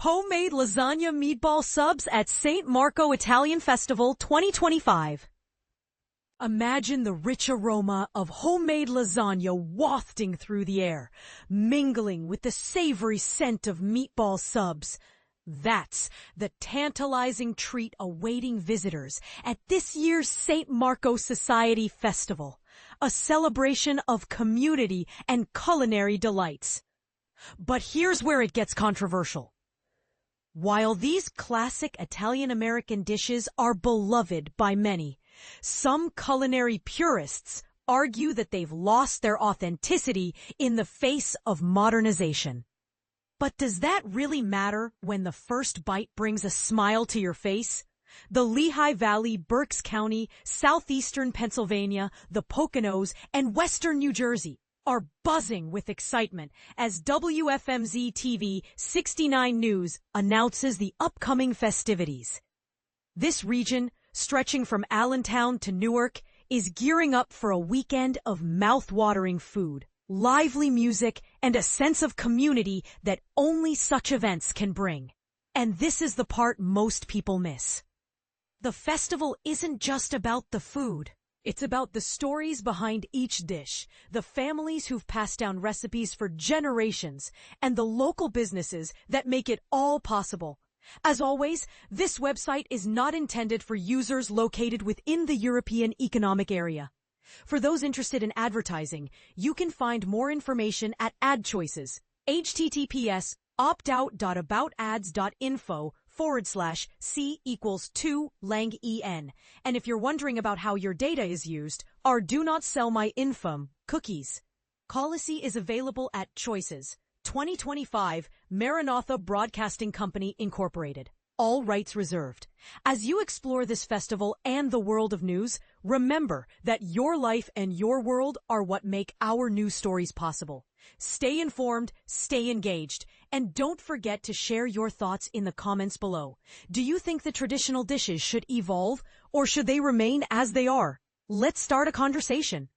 Homemade lasagna meatball subs at St. Marco Italian Festival 2025. Imagine the rich aroma of homemade lasagna wafting through the air, mingling with the savory scent of meatball subs. That's the tantalizing treat awaiting visitors at this year's St. Marco Society Festival, a celebration of community and culinary delights. But here's where it gets controversial. While these classic Italian-American dishes are beloved by many, some culinary purists argue that they've lost their authenticity in the face of modernization. But does that really matter when the first bite brings a smile to your face? The Lehigh Valley, Berks County, southeastern Pennsylvania, the Poconos, and western New Jersey are buzzing with excitement as WFMZ-TV 69 News announces the upcoming festivities. This region, stretching from Allentown to Newark, is gearing up for a weekend of mouth-watering food, lively music, and a sense of community that only such events can bring. And this is the part most people miss. The festival isn't just about the food. It's about the stories behind each dish, the families who've passed down recipes for generations, and the local businesses that make it all possible. As always, this website is not intended for users located within the European Economic Area. For those interested in advertising, you can find more information at Ad Choices, https://aboutAds.info/C=2lang-en. And if you're wondering about how your data is used, our Do Not Sell My Info cookies. Policy is available at Choices, 2025, Maranatha Broadcasting Company, Incorporated. All rights reserved. As you explore this festival and the world of news, remember that your life and your world are what make our news stories possible. Stay informed, stay engaged, and don't forget to share your thoughts in the comments below. Do you think the traditional dishes should evolve, or should they remain as they are? Let's start a conversation.